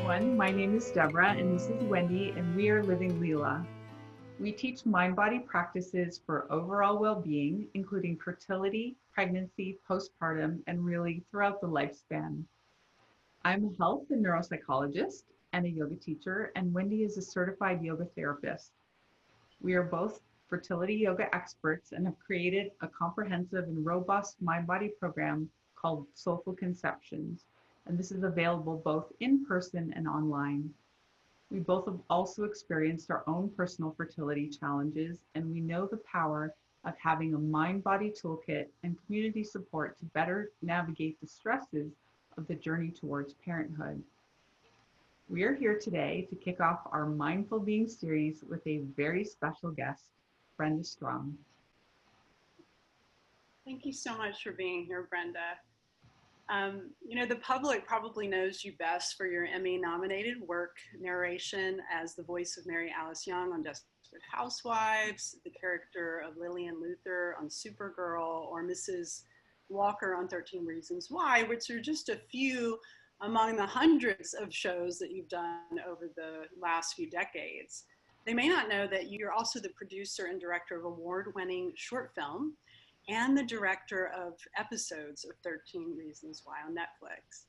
everyone. My name is Deborah and this is Wendy, and we are Living Lēla. We teach mind-body practices for overall well-being, including fertility, pregnancy, postpartum, and really throughout the lifespan. I'm a health and neuropsychologist and a yoga teacher, and Wendy is a certified yoga therapist. We are both fertility yoga experts and have created a comprehensive and robust mind-body program called Soulful Conceptions, and this is available both in person and online. We both have also experienced our own personal fertility challenges, and we know the power of having a mind-body toolkit and community support to better navigate the stresses of the journey towards parenthood. We are here today to kick off our Mindful Being series with a very special guest, Brenda Strong. Thank you so much for being here, Brenda. The public probably knows you best for your Emmy-nominated work narration as the voice of Mary Alice Young on Desperate Housewives, the character of Lillian Luther on Supergirl, or Mrs. Walker on 13 Reasons Why, which are just a few among the hundreds of shows that you've done over the last few decades. They may not know that you're also the producer and director of award-winning short film and the director of episodes of 13 Reasons Why on Netflix.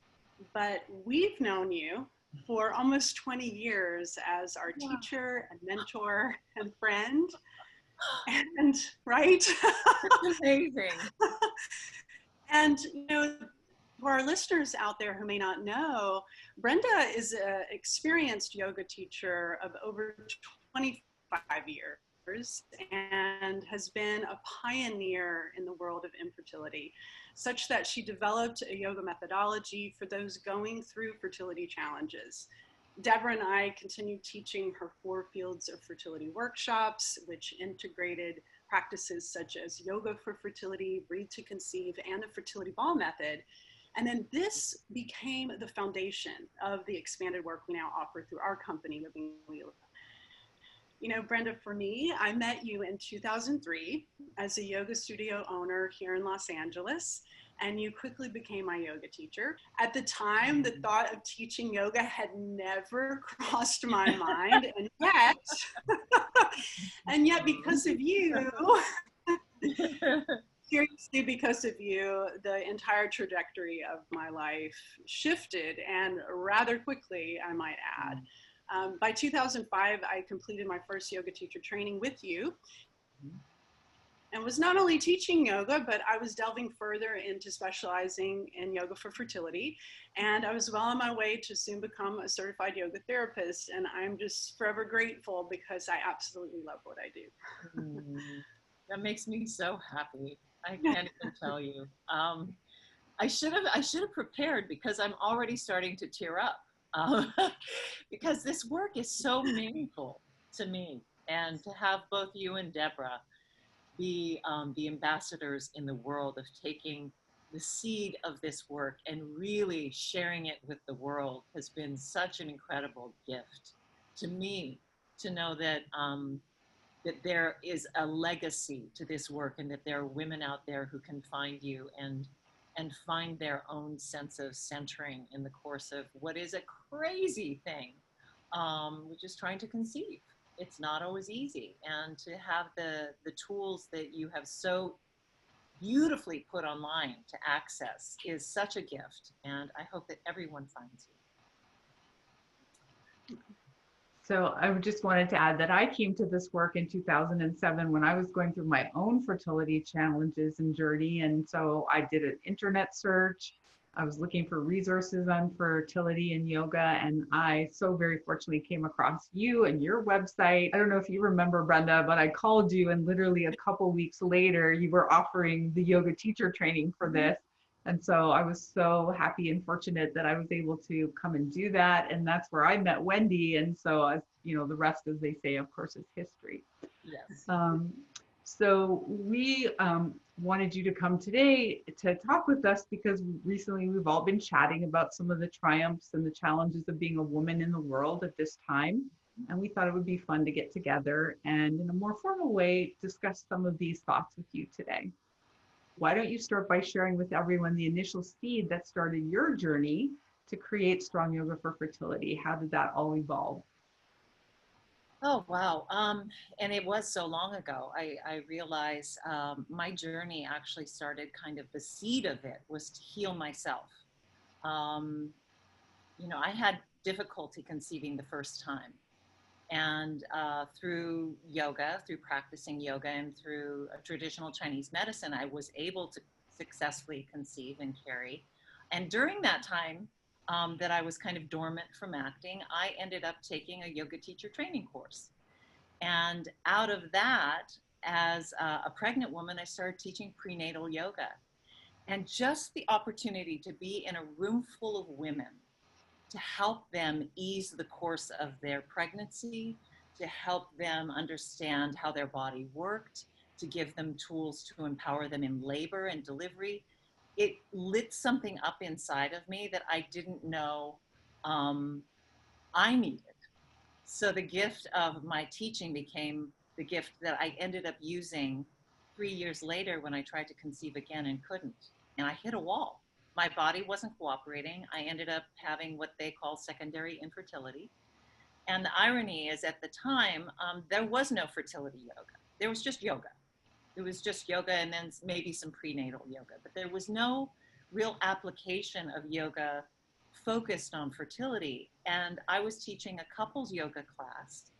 But we've known you for almost 20 years as our teacher and mentor and friend. And right? Amazing. And for our listeners out there who may not know, Brenda is an experienced yoga teacher of over 25 years and has been a pioneer in the world of infertility, such that she developed a yoga methodology for those going through fertility challenges. Deborah and I continued teaching her 4 fields of fertility workshops, which integrated practices such as yoga for fertility, breathe to conceive, and a fertility ball method. And then this became the foundation of the expanded work we now offer through our company, Living Lēla. Brenda, for me, I met you in 2003 as a yoga studio owner here in Los Angeles, and you quickly became my yoga teacher. At the time, the thought of teaching yoga had never crossed my mind, and yet because of you, seriously, because of you, the entire trajectory of my life shifted, and rather quickly, I might add. By 2005, I completed my first yoga teacher training with you and was not only teaching yoga, but I was delving further into specializing in yoga for fertility. And I was well on my way to soon become a certified yoga therapist. And I'm just forever grateful because I absolutely love what I do. That makes me so happy. I can't even tell you. I should have prepared because I'm already starting to tear up. Because this work is so meaningful to me, and to have both you and Deborah be the ambassadors in the world of taking the seed of this work and really sharing it with the world has been such an incredible gift to me, to know that that there is a legacy to this work, and that there are women out there who can find you and find their own sense of centering in the course of what is a crazy thing, which is trying to conceive. It's not always easy. And to have the tools that you have so beautifully put online to access is such a gift. And I hope that everyone finds you. So I just wanted to add that I came to this work in 2007 when I was going through my own fertility challenges and journey. And so I did an internet search. I was looking for resources on fertility and yoga, and I so very fortunately came across you and your website. I don't know if you remember, Brenda, but I called you, and literally a couple weeks later, you were offering the yoga teacher training for this. And so I was so happy and fortunate that I was able to come and do that. And that's where I met Wendy. And so, as you know, the rest, as they say, of course, is history. Yes. So we wanted you to come today to talk with us because recently we've all been chatting about some of the triumphs and the challenges of being a woman in the world at this time. And we thought it would be fun to get together and in a more formal way discuss some of these thoughts with you today. Why don't you start by sharing with everyone the initial seed that started your journey to create Strong Yoga for Fertility? How did that all evolve? Oh, wow. And it was so long ago. I realized my journey actually started kind of the seed of it was to heal myself. Um, I had difficulty conceiving the first time. And through yoga, through practicing yoga and through traditional Chinese medicine, I was able to successfully conceive and carry. And during that time that I was kind of dormant from acting, I ended up taking a yoga teacher training course. And out of that, as a pregnant woman, I started teaching prenatal yoga. And just the opportunity to be in a room full of women to help them ease the course of their pregnancy, to help them understand how their body worked, to give them tools to empower them in labor and delivery. It lit something up inside of me that I didn't know I needed. So the gift of my teaching became the gift that I ended up using 3 years later when I tried to conceive again and couldn't. And I hit a wall. My body wasn't cooperating. I ended up having what they call secondary infertility. And the irony is at the time, there was no fertility yoga. There was just yoga. It was just yoga and then maybe some prenatal yoga. But there was no real application of yoga focused on fertility. And I was teaching a couples yoga class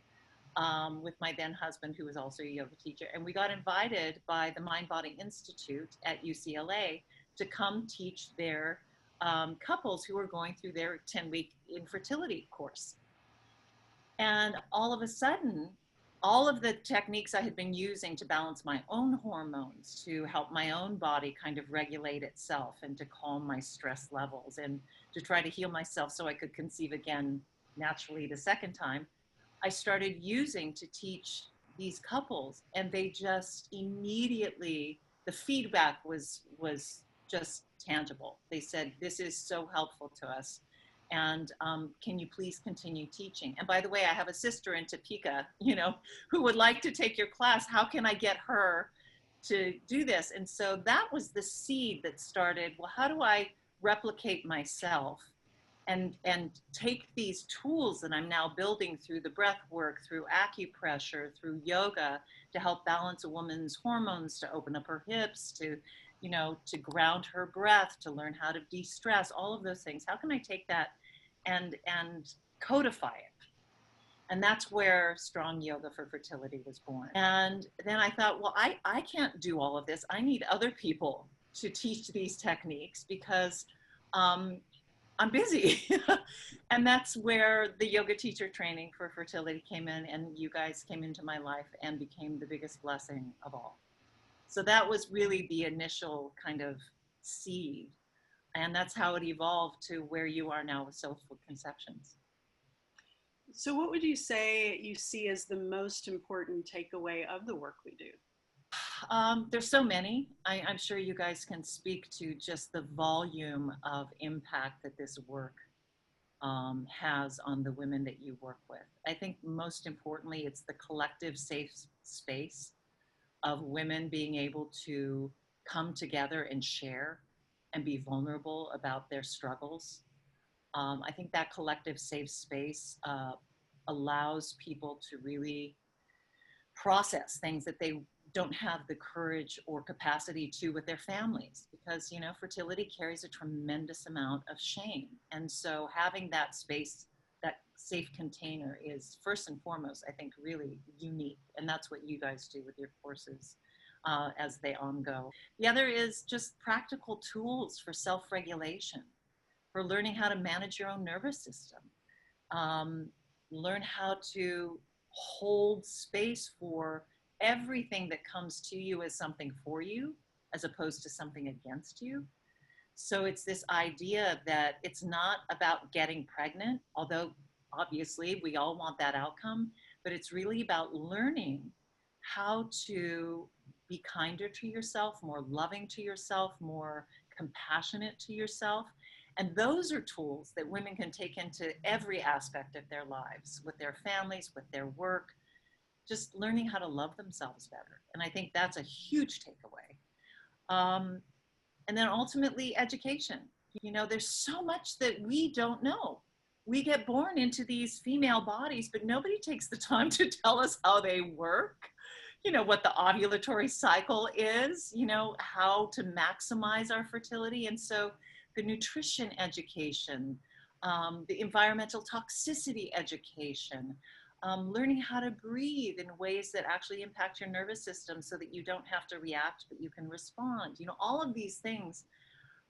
with my then husband, who was also a yoga teacher. And we got invited by the Mind Body Institute at UCLA to come teach their couples who were going through their 10-week infertility course. And all of a sudden, all of the techniques I had been using to balance my own hormones, to help my own body kind of regulate itself and to calm my stress levels and to try to heal myself so I could conceive again naturally the second time, I started using to teach these couples. And they just immediately, the feedback was just tangible. They said, "This is so helpful to us. And can you please continue teaching? And by the way, I have a sister in Topeka, who would like to take your class. How can I get her to do this?" And so that was the seed that started, well, how do I replicate myself and take these tools that I'm now building through the breath work, through acupressure, through yoga, to help balance a woman's hormones, to open up her hips, to ground her breath, to learn how to de-stress, all of those things. How can I take that and codify it? And that's where Strong Yoga for Fertility was born. And then I thought, well, I can't do all of this. I need other people to teach these techniques because I'm busy. And that's where the yoga teacher training for fertility came in, and you guys came into my life and became the biggest blessing of all. So that was really the initial kind of seed. And that's how it evolved to where you are now with Soulful Conceptions. So what would you say you see as the most important takeaway of the work we do? There's so many. I'm sure you guys can speak to just the volume of impact that this work has on the women that you work with. I think most importantly, it's the collective safe space of women being able to come together and share and be vulnerable about their struggles. I think that collective safe space allows people to really process things that they don't have the courage or capacity to with their families, because fertility carries a tremendous amount of shame. And so having that space, that safe container, is first and foremost, I think, really unique. And that's what you guys do with your courses as they ongo. The other is just practical tools for self-regulation, for learning how to manage your own nervous system, learn how to hold space for everything that comes to you as something for you, as opposed to something against you. So it's this idea that it's not about getting pregnant, although obviously we all want that outcome, but it's really about learning how to be kinder to yourself, more loving to yourself, more compassionate to yourself. And those are tools that women can take into every aspect of their lives, with their families, with their work, just learning how to love themselves better. And I think that's a huge takeaway. And then ultimately education. You know, there's so much that we don't know. We get born into these female bodies, but nobody takes the time to tell us how they work, you know, what the ovulatory cycle is, you know, how to maximize our fertility. And so the nutrition education, the environmental toxicity education, learning how to breathe in ways that actually impact your nervous system so that you don't have to react, but you can respond. You know, all of these things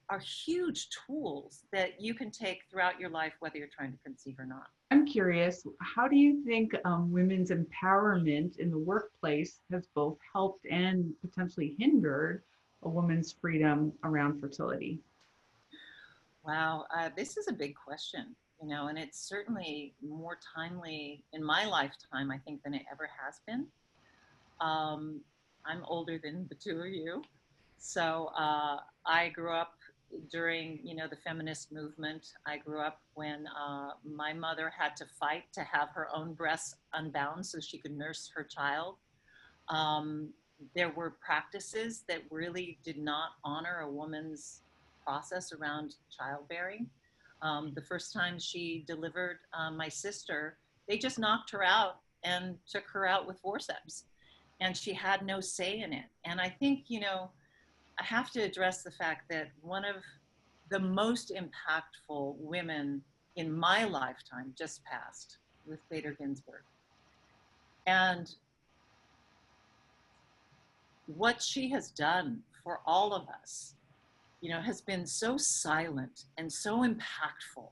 are huge tools that you can take throughout your life, whether you're trying to conceive or not. I'm curious, how do you think women's empowerment in the workplace has both helped and potentially hindered a woman's freedom around fertility? Wow, this is a big question, you know, and it's certainly more timely in my lifetime, I think, than it ever has been. I'm older than the two of you. So I grew up during, you know, the feminist movement. I grew up when my mother had to fight to have her own breasts unbound so she could nurse her child. Um, there were practices that really did not honor a woman's process around childbearing. The first time she delivered my sister, they just knocked her out and took her out with forceps. And she had no say in it. And I think, you know, I have to address the fact that one of the most impactful women in my lifetime just passed, Ruth Bader Ginsburg. And what she has done for all of us, you know, has been so silent and so impactful.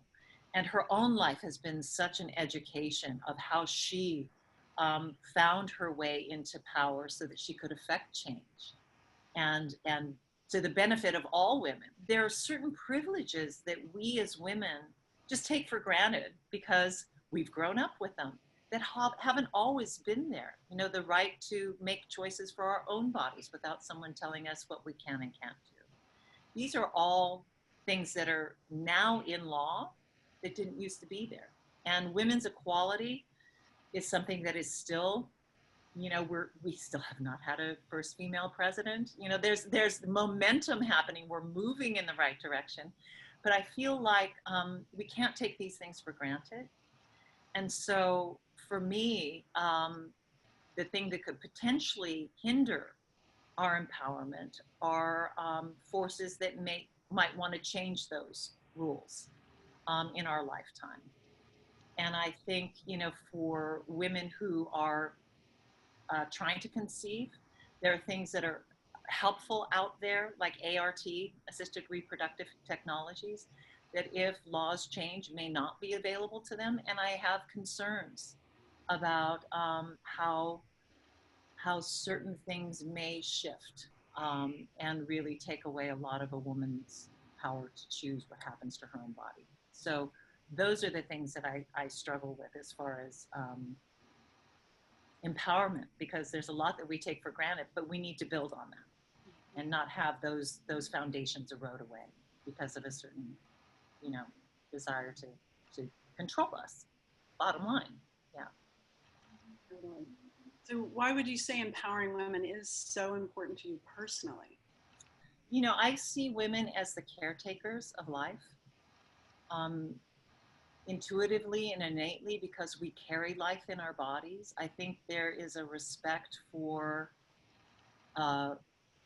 And her own life has been such an education of how she found her way into power so that she could affect change. And to the benefit of all women. There are certain privileges that we as women just take for granted because we've grown up with them that haven't always been there. You know, the right to make choices for our own bodies without someone telling us what we can and can't do. These are all things that are now in law that didn't used to be there. And women's equality is something that is still, you know, we still have not had a first female president. You know, there's momentum happening. We're moving in the right direction, but I feel like we can't take these things for granted. And so for me, the thing that could potentially hinder our empowerment are forces that might want to change those rules in our lifetime. And I think, you know, for women who are trying to conceive, there are things that are helpful out there, like ART, assisted reproductive technologies, that if laws change may not be available to them. And I have concerns about how certain things may shift and really take away a lot of a woman's power to choose what happens to her own body. So those are the things that I struggle with as far as empowerment, because there's a lot that we take for granted, but we need to build on that and not have those foundations erode away because of a certain, you know, desire to control us. Bottom line, yeah. So why would you say empowering women is so important to you personally? You know, I see women as the caretakers of life, intuitively and innately, because we carry life in our bodies. I think there is a respect for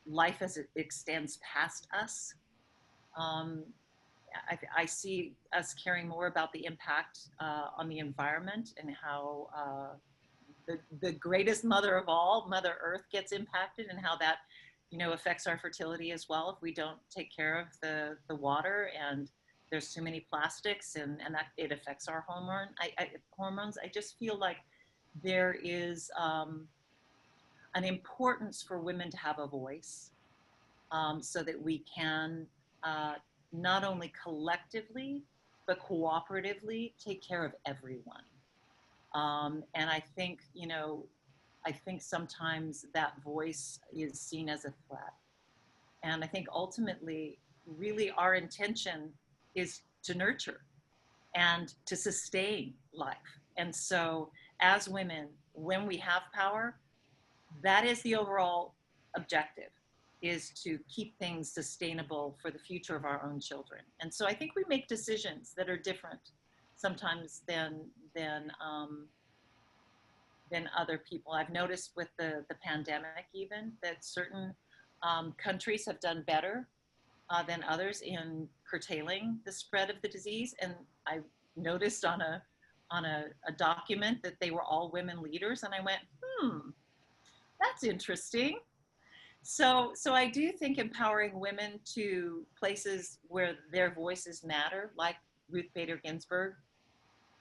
life as it extends past us. I see us caring more about the impact on the environment and how the greatest mother of all, Mother Earth, gets impacted, and how that, you know, affects our fertility as well if we don't take care of the water, and there's too many plastics, and that it affects our hormones. I just feel like there is an importance for women to have a voice so that we can not only collectively, but cooperatively take care of everyone. And I think, you know, I think sometimes that voice is seen as a threat. And I think ultimately, really our intention is to nurture and to sustain life. And so as women, when we have power, that is the overall objective, is to keep things sustainable for the future of our own children. And so I think we make decisions that are different sometimes than other people. I've noticed with the pandemic even that certain countries have done better than others in curtailing the spread of the disease. And I noticed on a document that they were all women leaders, and I went, that's interesting. So I do think empowering women to places where their voices matter, like Ruth Bader Ginsburg,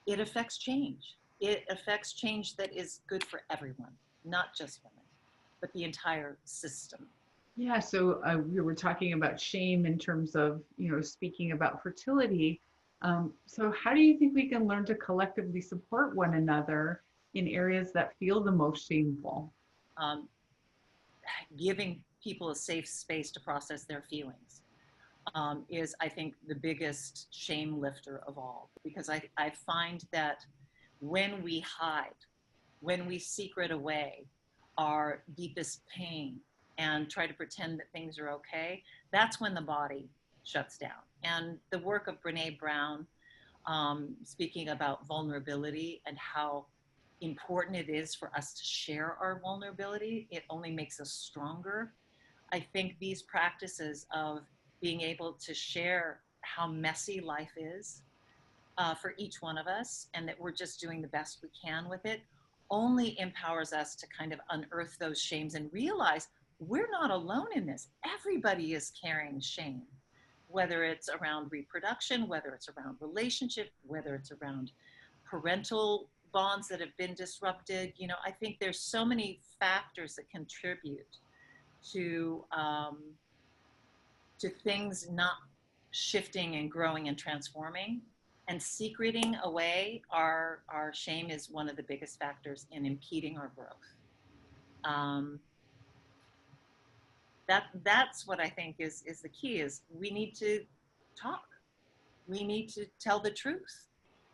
it affects change. It affects change that is good for everyone, not just women, but the entire system. Yeah, so we were talking about shame in terms of, speaking about fertility. So how do you think we can learn to collectively support one another in areas that feel the most shameful? Giving people a safe space to process their feelings is, I think, the biggest shame lifter of all. Because I find that when we hide, when we secret away our deepest pain and try to pretend that things are okay, that's when the body shuts down. And the work of Brene Brown, speaking about vulnerability and how important it is for us to share our vulnerability, it only makes us stronger. I think these practices of being able to share how messy life is for each one of us, and that we're just doing the best we can with it, only empowers us to kind of unearth those shames and realize we're not alone in this. Everybody is carrying shame, whether it's around reproduction, whether it's around relationship, whether it's around parental bonds that have been disrupted. I think there's so many factors that contribute to things not shifting and growing and transforming. And secreting away our shame is one of the biggest factors in impeding our growth. That's what I think is the key. Is we need to talk. We need to tell the truth.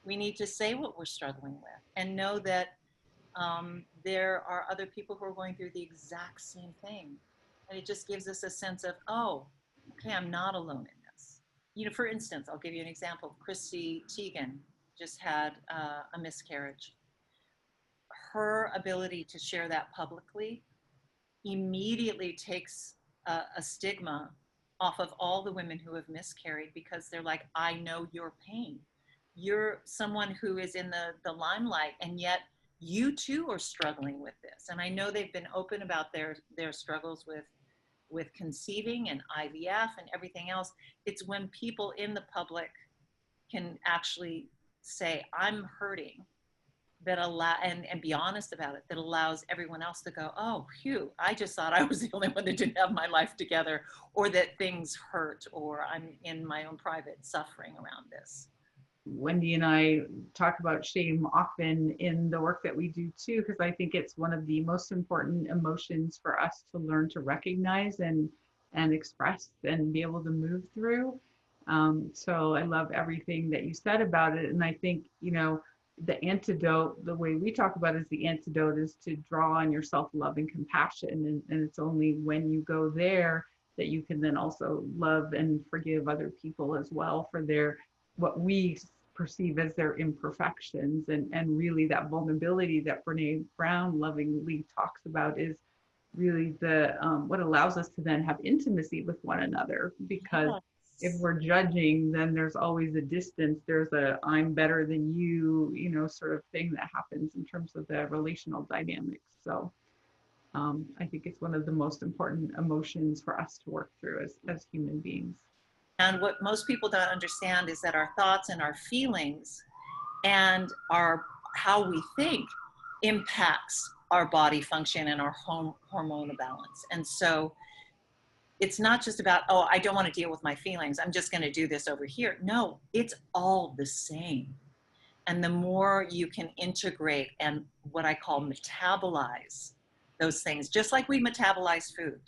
We need to say what we're struggling with and know that there are other people who are going through the exact same thing. And it just gives us a sense of, oh, okay, I'm not alone in this. For instance, I'll give you an example. Chrissy Teigen just had a miscarriage. Her ability to share that publicly immediately takes a stigma off of all the women who have miscarried, because they're like, I know your pain. You're someone who is in the limelight, and yet you too are struggling with this. And I know they've been open about their struggles with conceiving and IVF and everything else. It's when people in the public can actually say, I'm hurting, that and be honest about it, that allows everyone else to go, oh, phew, I just thought I was the only one that didn't have my life together, or that things hurt, or I'm in my own private suffering around this. Wendy and I talk about shame often in the work that we do too, because I think it's one of the most important emotions for us to learn to recognize and express and be able to move through. So I love everything that you said about it. And I think, the antidote, the way we talk about it, is the antidote is to draw on your self-love and compassion. And it's only when you go there that you can then also love and forgive other people as well for what we perceive as their imperfections. And really that vulnerability that Brene Brown lovingly talks about is really what allows us to then have intimacy with one another. Because if we're judging, then there's always a distance. There's I'm better than you, sort of thing that happens in terms of the relational dynamics. So I think it's one of the most important emotions for us to work through as human beings. And what most people don't understand is that our thoughts and our feelings and how we think impacts our body function and our hormonal balance. And so it's not just about, oh, I don't want to deal with my feelings, I'm just going to do this over here. No, it's all the same. And the more you can integrate and what I call metabolize those things, just like we metabolize food.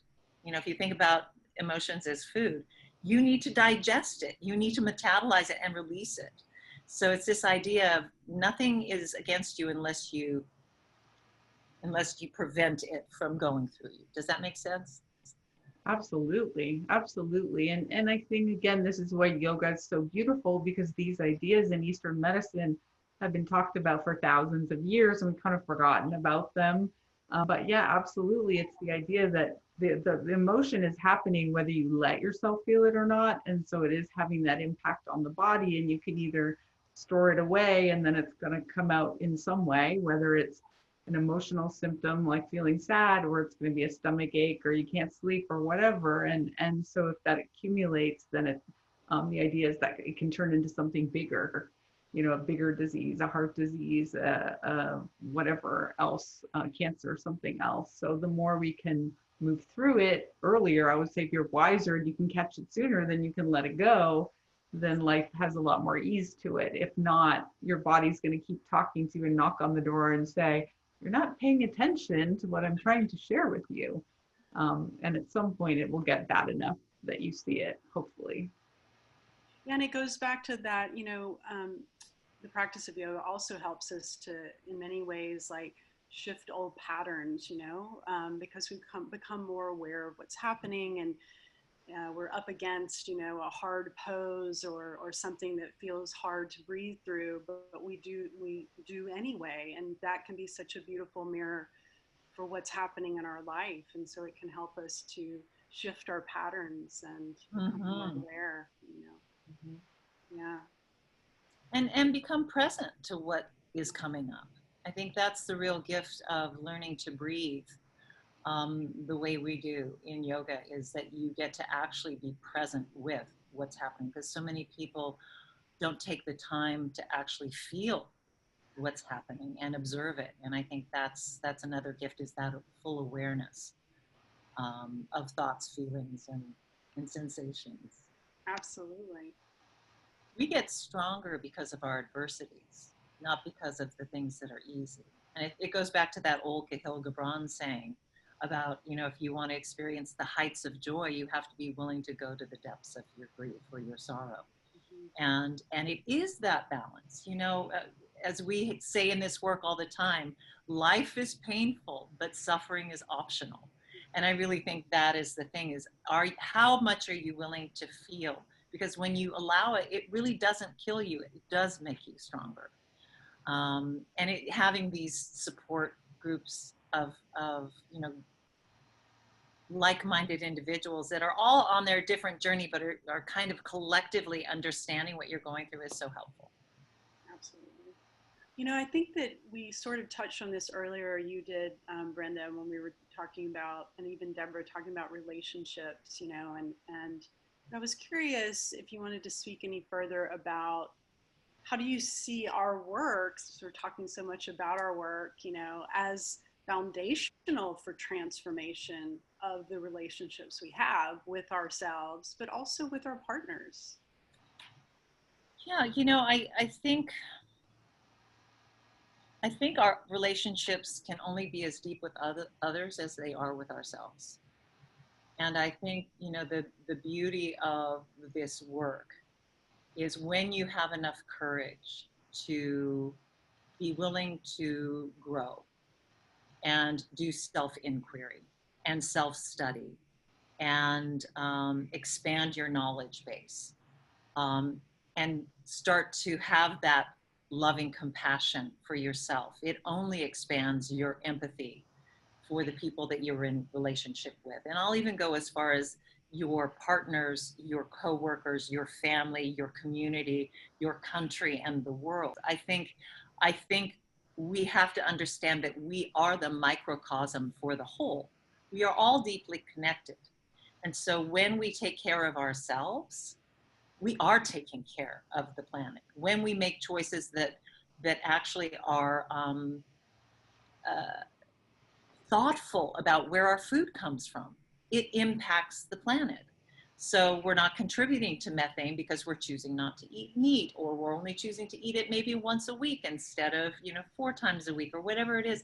If you think about emotions as food, you need to digest it. You need to metabolize it and release it. So it's this idea of nothing is against you unless you prevent it from going through you. Does that make sense? Absolutely, absolutely. And I think again, this is why yoga is so beautiful because these ideas in Eastern medicine have been talked about for thousands of years and we've kind of forgotten about them. But yeah, absolutely. It's the idea that the emotion is happening whether you let yourself feel it or not. And so it is having that impact on the body, and you can either store it away and then it's going to come out in some way, whether it's an emotional symptom like feeling sad, or it's going to be a stomach ache, or you can't sleep, or whatever. And so if that accumulates, then the idea is that it can turn into something bigger, a bigger disease, a heart disease, whatever else, cancer, something else. So the more we can move through it earlier, I would say if you're wiser and you can catch it sooner, then you can let it go, then life has a lot more ease to it. If not, your body's going to keep talking to you and knock on the door and say, you're not paying attention to what I'm trying to share with you. And at some point it will get bad enough that you see it, hopefully. Yeah, and it goes back to that, the practice of yoga also helps us to, in many ways, like shift old patterns, because we've become more aware of what's happening, and we're up against, a hard pose or something that feels hard to breathe through, but we do anyway. And that can be such a beautiful mirror for what's happening in our life. And so it can help us to shift our patterns and become more aware, Mhm. Yeah. And become present to what is coming up. I think that's the real gift of learning to breathe the way we do in yoga, is that you get to actually be present with what's happening, because so many people don't take the time to actually feel what's happening and observe it. And I think that's another gift, is that full awareness of thoughts, feelings, and sensations. Absolutely. We get stronger because of our adversities, not because of the things that are easy. And it goes back to that old Cahill Gibran saying about, if you want to experience the heights of joy, you have to be willing to go to the depths of your grief or your sorrow. And it is that balance, as we say in this work all the time, life is painful, but suffering is optional. And I really think that is the thing, is how much are you willing to feel? Because when you allow it, it really doesn't kill you. It does make you stronger. And having these support groups of like-minded individuals that are all on their different journey, but are kind of collectively understanding what you're going through, is so helpful. Absolutely. I think that we sort of touched on this earlier. You did, Brenda, when we were talking about, and even Deborah talking about relationships, and I was curious if you wanted to speak any further about how do you see our work, since we're talking so much about our work, as foundational for transformation of the relationships we have with ourselves, but also with our partners. Yeah, I think our relationships can only be as deep with others as they are with ourselves. And I think, the beauty of this work is when you have enough courage to be willing to grow and do self-inquiry and self-study and expand your knowledge base, and start to have that loving compassion for yourself. It only expands your empathy for the people that you're in relationship with. And I'll even go as far as your partners, your coworkers, your family, your community, your country, and the world. I think we have to understand that we are the microcosm for the whole. We are all deeply connected. And so when we take care of ourselves, we are taking care of the planet. When we make choices that actually are thoughtful about where our food comes from, it impacts the planet. So we're not contributing to methane because we're choosing not to eat meat, or we're only choosing to eat it maybe once a week instead of 4 times a week, or whatever it is.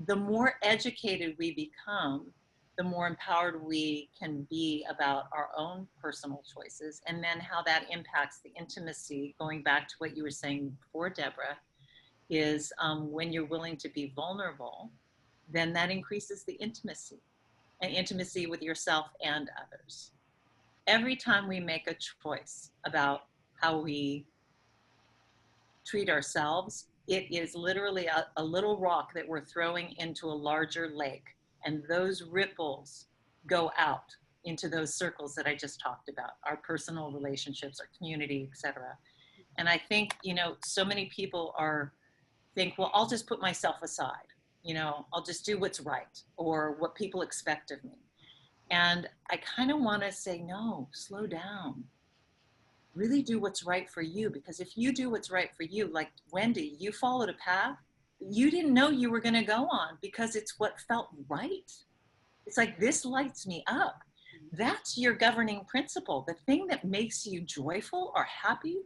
The more educated we become, the more empowered we can be about our own personal choices, and then how that impacts the intimacy. Going back to what you were saying before, Deborah, is when you're willing to be vulnerable, then that increases the intimacy. and intimacy with yourself and others. Every time we make a choice about how we treat ourselves, it is literally a little rock that we're throwing into a larger lake. And those ripples go out into those circles that I just talked about, our personal relationships, our community, etc. And I think, so many people think, well, I'll just put myself aside. I'll just do what's right or what people expect of me. And I kind of want to say, no, slow down. Really do what's right for you, because if you do what's right for you, like Wendy, you followed a path you didn't know you were going to go on because it's what felt right. It's like, this lights me up. That's your governing principle. The thing that makes you joyful or happy,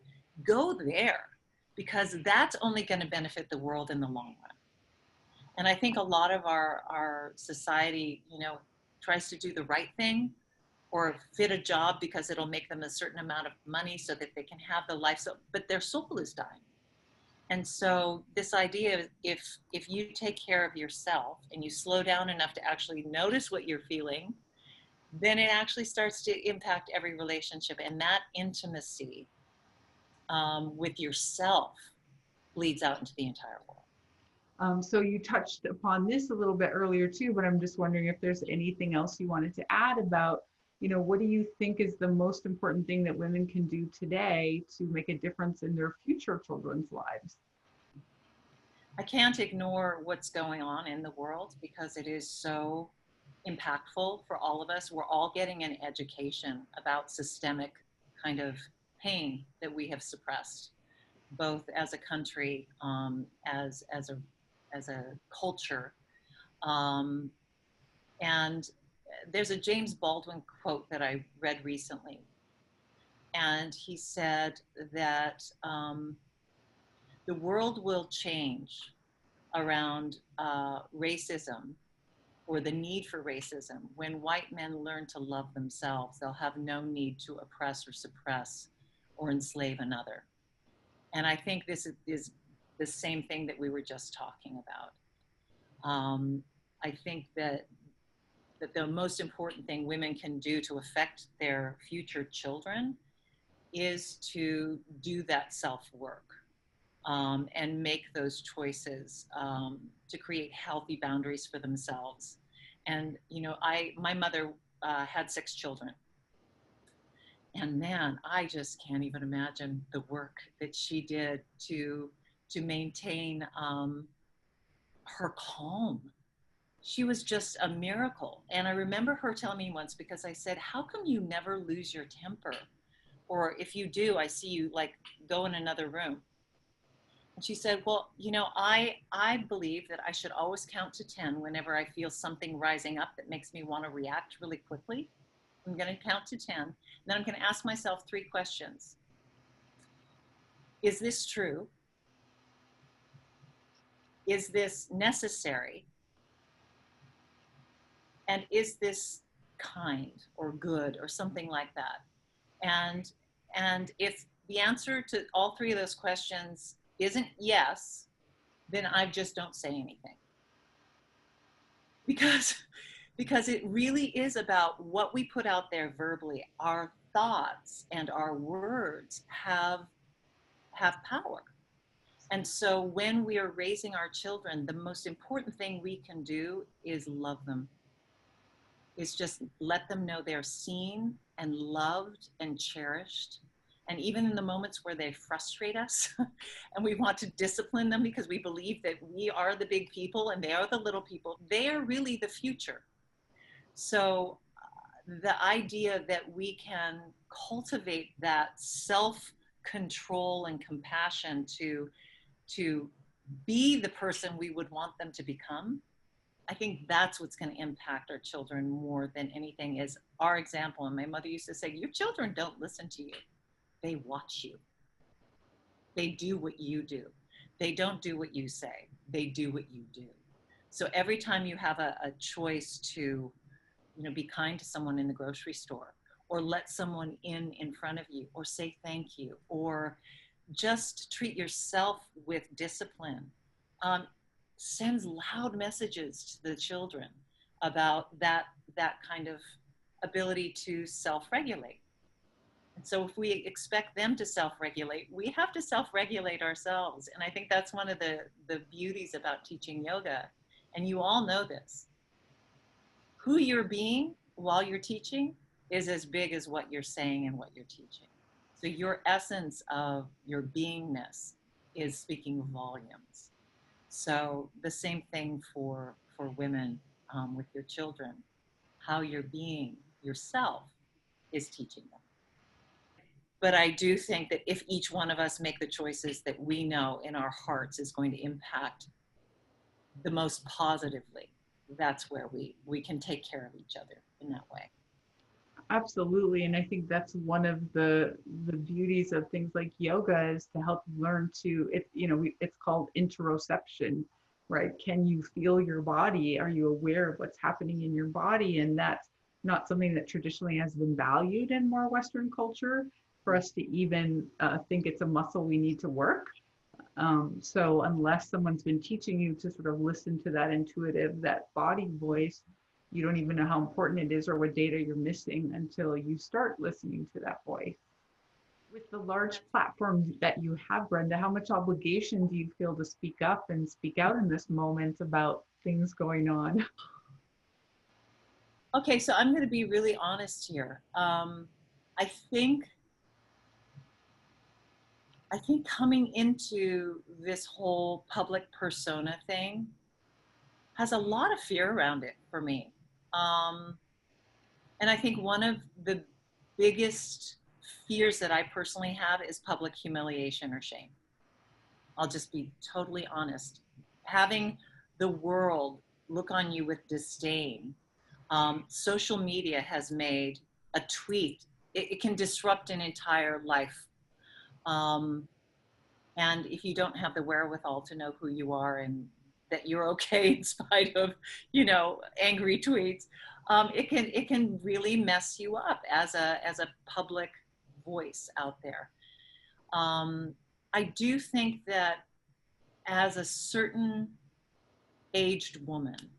go there, because that's only going to benefit the world in the long run. And I think a lot of our society, tries to do the right thing or fit a job because it'll make them a certain amount of money so that they can have the life, but their soul is dying. And so this idea, if you take care of yourself and you slow down enough to actually notice what you're feeling, then it actually starts to impact every relationship. And that intimacy with yourself bleeds out into the entire world. So you touched upon this a little bit earlier too, but I'm just wondering if there's anything else you wanted to add about, what do you think is the most important thing that women can do today to make a difference in their future children's lives? I can't ignore what's going on in the world because it is so impactful for all of us. We're all getting an education about systemic kind of pain that we have suppressed, both as a country, as a culture. And there's a James Baldwin quote that I read recently. And he said that the world will change around racism or the need for racism when white men learn to love themselves. They'll have no need to oppress or suppress or enslave another. And I think this is the same thing that we were just talking about. I think that the most important thing women can do to affect their future children is to do that self-work and make those choices to create healthy boundaries for themselves. And, my mother had 6 children. And man, I just can't even imagine the work that she did to maintain her calm. She was just a miracle. And I remember her telling me once, because I said, how come you never lose your temper? Or if you do, I see you like go in another room. And she said, well, I believe that I should always count to 10 whenever I feel something rising up that makes me want to react really quickly. I'm going to count to 10. And then I'm going to ask myself 3 questions. Is this true? Is this necessary? And is this kind or good or something like that? And if the answer to all 3 of those questions isn't yes, then I just don't say anything. Because it really is about what we put out there verbally. Our thoughts and our words have power. And so when we are raising our children, the most important thing we can do is love them. Is just let them know they're seen and loved and cherished. And even in the moments where they frustrate us and we want to discipline them because we believe that we are the big people and they are the little people, they are really the future. So the idea that we can cultivate that self-control and compassion to be the person we would want them to become, I think that's what's going to impact our children more than anything is our example. And my mother used to say, your children don't listen to you. They watch you. They do what you do. They don't do what you say. They do what you do. So every time you have a choice to, be kind to someone in the grocery store or let someone in front of you or say thank you or just treat yourself with discipline, sends loud messages to the children about that that kind of ability to self-regulate. And so if we expect them to self-regulate, we have to self-regulate ourselves. And I think that's one of the beauties about teaching yoga. And you all know this. Who you're being while you're teaching is as big as what you're saying and what you're teaching. So your essence of your beingness is speaking volumes. So the same thing for women with your children. How you're being yourself is teaching them. But I do think that if each one of us make the choices that we know in our hearts is going to impact the most positively, that's where we can take care of each other in that way. Absolutely. And I think that's one of the beauties of things like yoga is to help you learn to, it's called interoception, right? Can you feel your body? Are you aware of what's happening in your body? And that's not something that traditionally has been valued in more Western culture for us to even think it's a muscle we need to work. So unless someone's been teaching you to sort of listen to that intuitive, that body voice, you don't even know how important it is or what data you're missing until you start listening to that voice. With the large platform that you have, Brenda, how much obligation do you feel to speak up and speak out in this moment about things going on? Okay, so I'm going to be really honest here. I think coming into this whole public persona thing has a lot of fear around it for me. And I think one of the biggest fears that I personally have is public humiliation or shame. I'll just be totally honest. Having the world look on you with disdain. Social media has made a tweet. It can disrupt an entire life. And if you don't have the wherewithal to know who you are and that you're okay in spite of, angry tweets, it can really mess you up as a public voice out there. I do think that as a certain aged woman,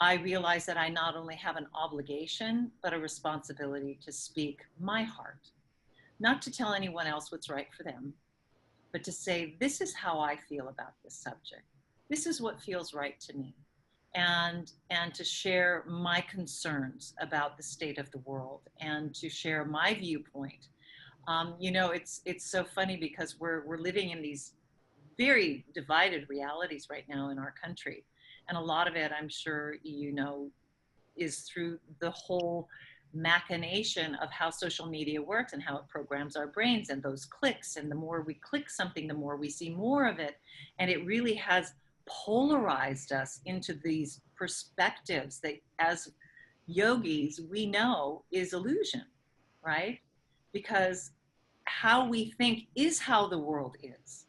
I realize that I not only have an obligation, but a responsibility to speak my heart, not to tell anyone else what's right for them, but to say, this is how I feel about this subject. This is what feels right to me. And to share my concerns about the state of the world and to share my viewpoint. It's so funny because we're living in these very divided realities right now in our country. And a lot of it, I'm sure, is through the whole machination of how social media works and how it programs our brains and those clicks. And the more we click something, the more we see more of it. And it really has polarized us into these perspectives that as yogis, we know is illusion, right? Because how we think is how the world is.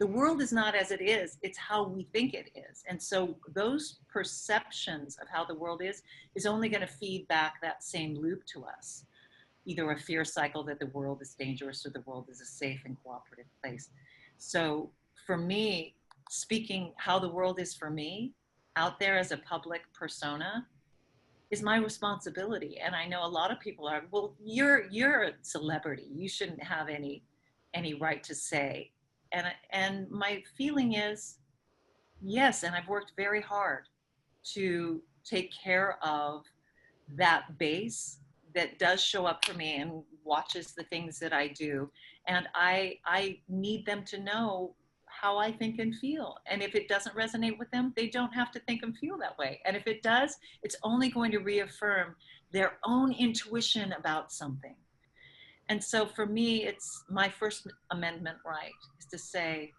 The world is not as it is, it's how we think it is. And so those perceptions of how the world is only going to feed back that same loop to us. Either a fear cycle that the world is dangerous or the world is a safe and cooperative place. So for me, speaking how the world is for me out there as a public persona is my responsibility. And I know a lot of people are, well, you're a celebrity. You shouldn't have any right to say. And my feeling is, yes, and I've worked very hard to take care of that base that does show up for me and watches the things that I do. And I need them to know how I think and feel. And if it doesn't resonate with them, they don't have to think and feel that way. And if it does, it's only going to reaffirm their own intuition about something. And so for me, it's my First Amendment right is to say,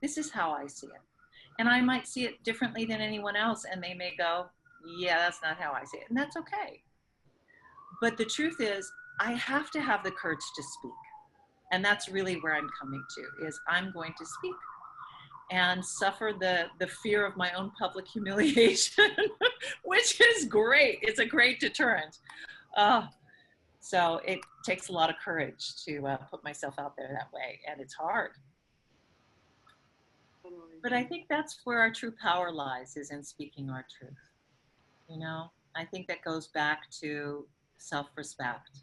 this is how I see it. And I might see it differently than anyone else. And they may go, yeah, that's not how I see it. And that's okay. But the truth is, I have to have the courage to speak. And that's really where I'm coming to, is I'm going to speak and suffer the fear of my own public humiliation, which is great. It's a great deterrent. So it takes a lot of courage to put myself out there that way, and it's hard. But I think that's where our true power lies, is in speaking our truth, I think that goes back to self-respect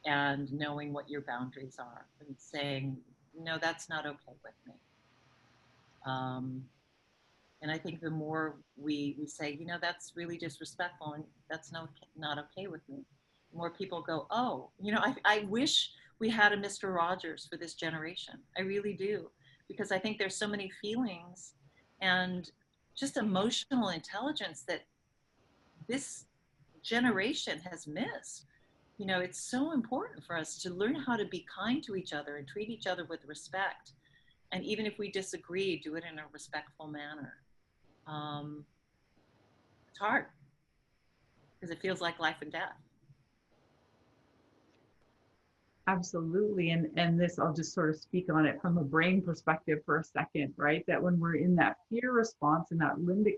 and knowing what your boundaries are and saying, no, that's not okay with me. And I think the more we say, that's really disrespectful and that's not okay with me, the more people go, oh, I wish we had a Mr. Rogers for this generation. I really do. Because I think there's so many feelings and just emotional intelligence that this generation has missed. It's so important for us to learn how to be kind to each other and treat each other with respect. And even if we disagree, do it in a respectful manner. It's hard because it feels like life and death. Absolutely. And this, I'll just sort of speak on it from a brain perspective for a second, right? That when we're in that fear response in that limbic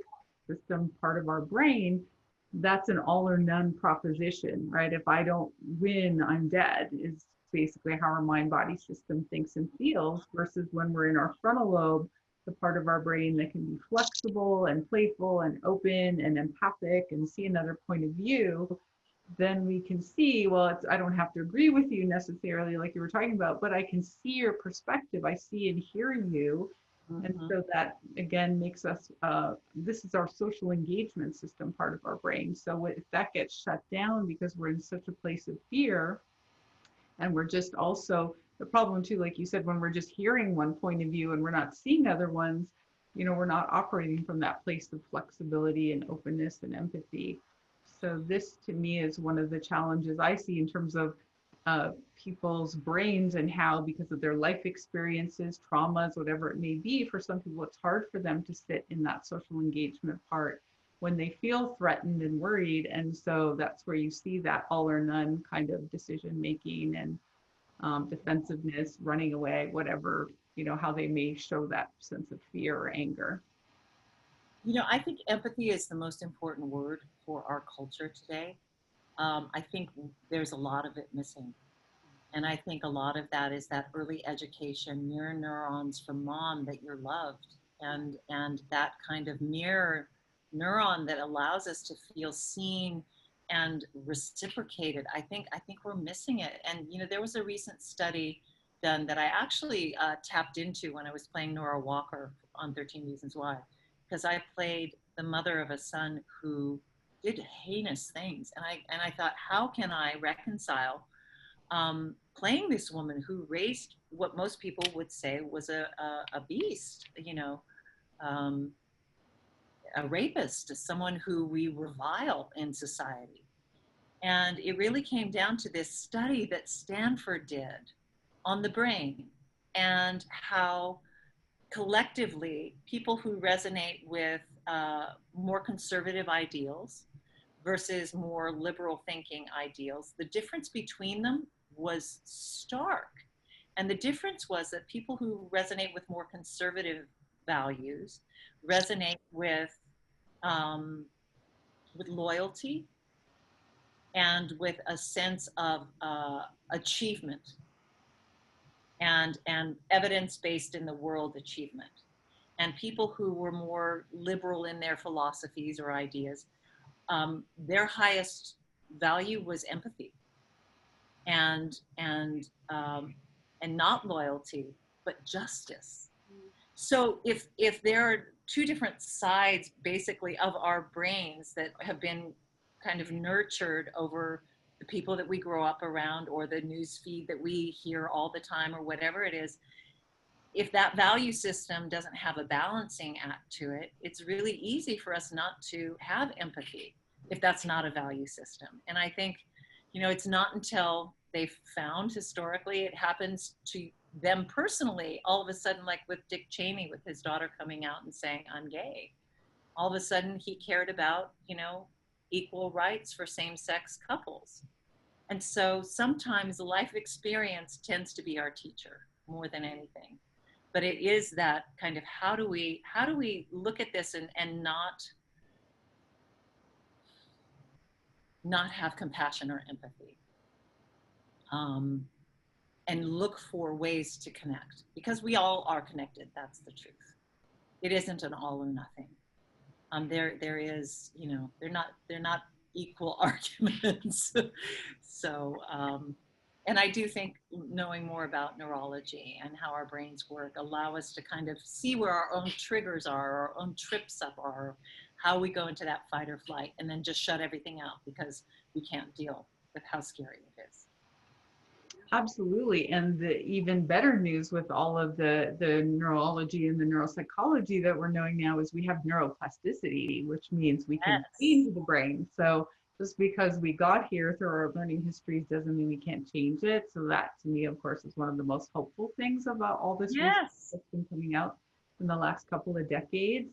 system part of our brain, that's an all or none proposition, right? If I don't win, I'm dead, is basically how our mind body system thinks and feels, versus when we're in our frontal lobe, the part of our brain that can be flexible and playful and open and empathic and see another point of view, then we can see, well, I don't have to agree with you necessarily, like you were talking about, but I can see your perspective. I see and hear you. Mm-hmm. And so that, again, makes us, this is our social engagement system part of our brain. So if that gets shut down because we're in such a place of fear, and we're just also, the problem too, like you said, when we're just hearing one point of view and we're not seeing other ones, we're not operating from that place of flexibility and openness and empathy. So this to me is one of the challenges I see in terms of people's brains and how, because of their life experiences, traumas, whatever it may be, for some people, it's hard for them to sit in that social engagement part when they feel threatened and worried. And so that's where you see that all or none kind of decision making and defensiveness, running away, whatever, how they may show that sense of fear or anger. I think empathy is the most important word for our culture today. I think there's a lot of it missing. And I think a lot of that is that early education, mirror neurons from mom that you're loved, and that kind of mirror neuron that allows us to feel seen and reciprocated. I think we're missing it. And there was a recent study done that I actually tapped into when I was playing Nora Walker on 13 Reasons Why, because I played the mother of a son who did heinous things, and I thought, how can I reconcile playing this woman who raised what most people would say was a beast, a rapist, someone who we revile in society. And it really came down to this study that Stanford did on the brain and how collectively people who resonate with more conservative ideals versus more liberal thinking ideals, the difference between them was stark. And the difference was that people who resonate with more conservative values resonate with loyalty and with a sense of achievement and evidence-based in the world achievement. And people who were more liberal in their philosophies or ideas, their highest value was empathy and not loyalty, but justice. So if there are two different sides basically of our brains that have been kind of nurtured over the people that we grow up around or the news feed that we hear all the time or whatever it is, if that value system doesn't have a balancing act to it, it's really easy for us not to have empathy if that's not a value system. And I think, it's not until they've found historically it happens to them personally, all of a sudden, like with Dick Cheney, with his daughter coming out and saying, I'm gay. All of a sudden he cared about, equal rights for same-sex couples. And so sometimes life experience tends to be our teacher more than anything. But it is that kind of how do we look at this and not have compassion or empathy, and look for ways to connect, because we all are connected. That's the truth. It isn't an all or nothing. There is, they're not equal arguments. So, and I do think knowing more about neurology and how our brains work allow us to kind of see where our own triggers are, our own trips up are, how we go into that fight or flight, and then just shut everything out because we can't deal with how scary it is. Absolutely. And the even better news with all of the neurology and the neuropsychology that we're knowing now is we have neuroplasticity, which means we can change the brain. So just because we got here through our learning histories doesn't mean we can't change it. So that to me, of course, is one of the most hopeful things about all this research that's been coming out in the last couple of decades.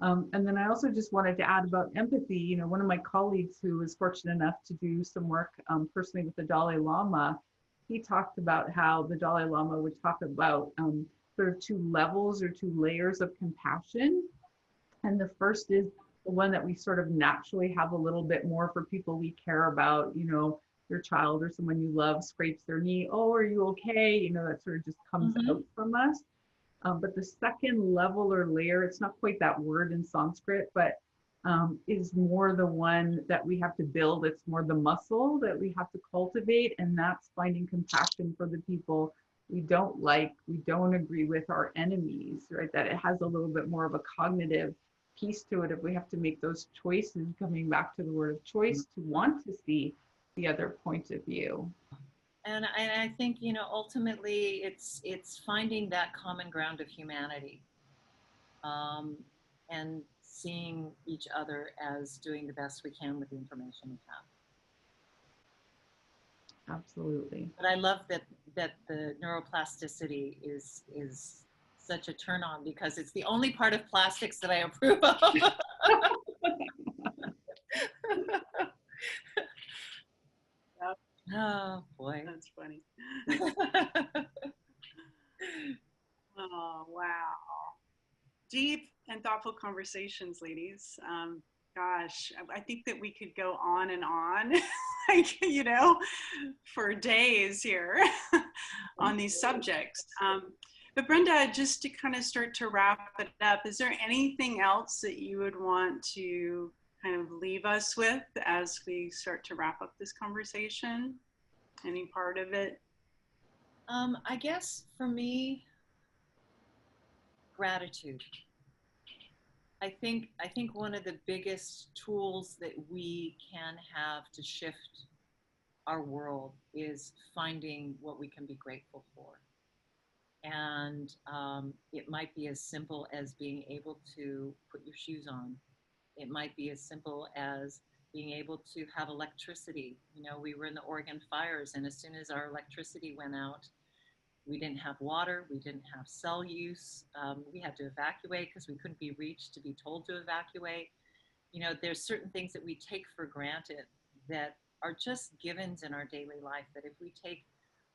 And then I also just wanted to add about empathy. You know, one of my colleagues who was fortunate enough to do some work personally with the Dalai Lama, he talked about how the Dalai Lama would talk about sort of two levels or two layers of compassion. And the first is the one that we sort of naturally have a little bit more for people we care about, you know, your child or someone you love scrapes their knee. Oh, are you okay? You know, that sort of just comes out from us. But the second level or layer, it's not quite that word in Sanskrit, but is more the one that we have to build. It's more the muscle that we have to cultivate, and that's finding compassion for the people we don't like, we don't agree with, our enemies, right? That it has a little bit more of a cognitive piece to it if we have to make those choices, coming back to the word of choice, to want to see the other point of view. And I think, you know, ultimately it's finding that common ground of humanity, and seeing each other as doing the best we can with the information we have. Absolutely. But I love that the neuroplasticity is such a turn on, because it's the only part of plastics that I approve of. Oh boy, that's funny. Oh wow, deep and thoughtful conversations, ladies. Gosh, I think that we could go on and on, like, you know, for days here on these subjects. But Brenda, just to kind of start to wrap it up, is there anything else that you would want to kind of leave us with as we start to wrap up this conversation? Any part of it? I guess for me, gratitude. I think one of the biggest tools that we can have to shift our world is finding what we can be grateful for. And it might be as simple as being able to put your shoes on. It might be as simple as being able to have electricity. You know, we were in the Oregon fires, and as soon as our electricity went out, we didn't have water, we didn't have cell use. We had to evacuate because we couldn't be reached to be told to evacuate. You know, there's certain things that we take for granted that are just givens in our daily life, that if we take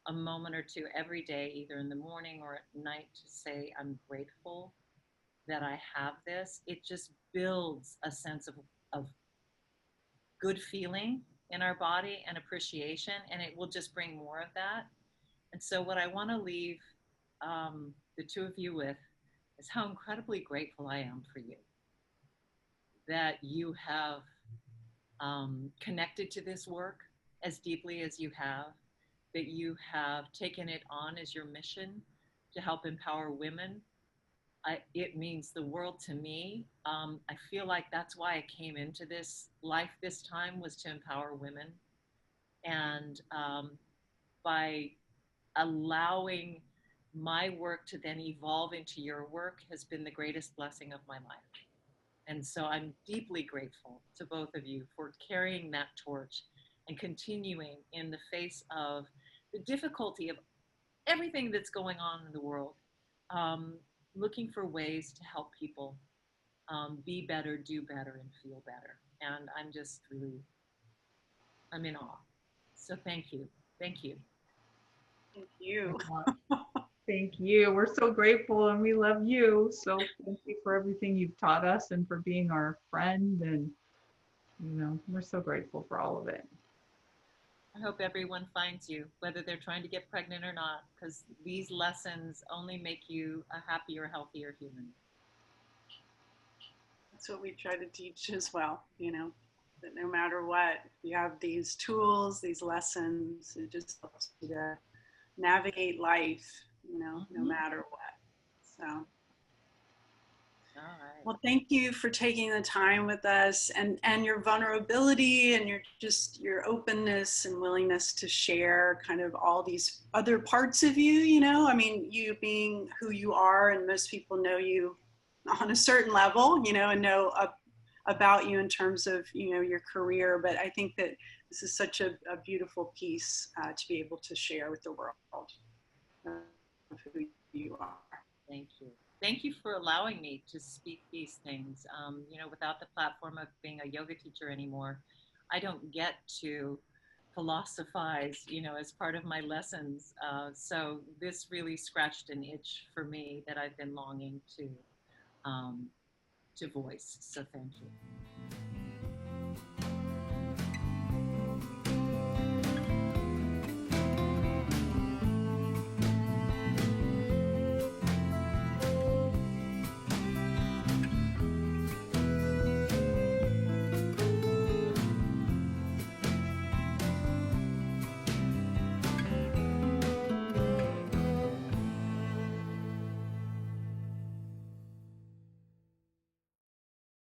a moment or two every day, either in the morning or at night, to say, I'm grateful that I have this, it just builds a sense of good feeling in our body and appreciation, and it will just bring more of that. And so what I want to leave the two of you with is how incredibly grateful I am for you, that you have connected to this work as deeply as you have, that you have taken it on as your mission to help empower women. It means the world to me. I feel like that's why I came into this life this time, was to empower women. And by allowing my work to then evolve into your work has been the greatest blessing of my life. And so I'm deeply grateful to both of you for carrying that torch and continuing in the face of the difficulty of everything that's going on in the world, looking for ways to help people be better, do better, and feel better. And I'm just really, I'm in awe. So thank you. Thank you. Thank you. Thank you. We're so grateful and we love you. So thank you for everything you've taught us and for being our friend. And, you know, we're so grateful for all of it. I hope everyone finds you, whether they're trying to get pregnant or not, because these lessons only make you a happier, healthier human. That's what we try to teach as well, you know, that no matter what, you have these tools, these lessons, it just helps you to navigate life, you know, no matter what. So. All right. Well, thank you for taking the time with us, and your vulnerability and your openness and willingness to share kind of all these other parts of you, you know, I mean, you being who you are, and most people know you on a certain level, you know, and know about you in terms of, you know, your career. But I think that this is such a beautiful piece to be able to share with the world of who you are. Thank you. Thank you for allowing me to speak these things. You know, without the platform of being a yoga teacher anymore, I don't get to philosophize, you know, as part of my lessons. So this really scratched an itch for me that I've been longing to voice. So thank you.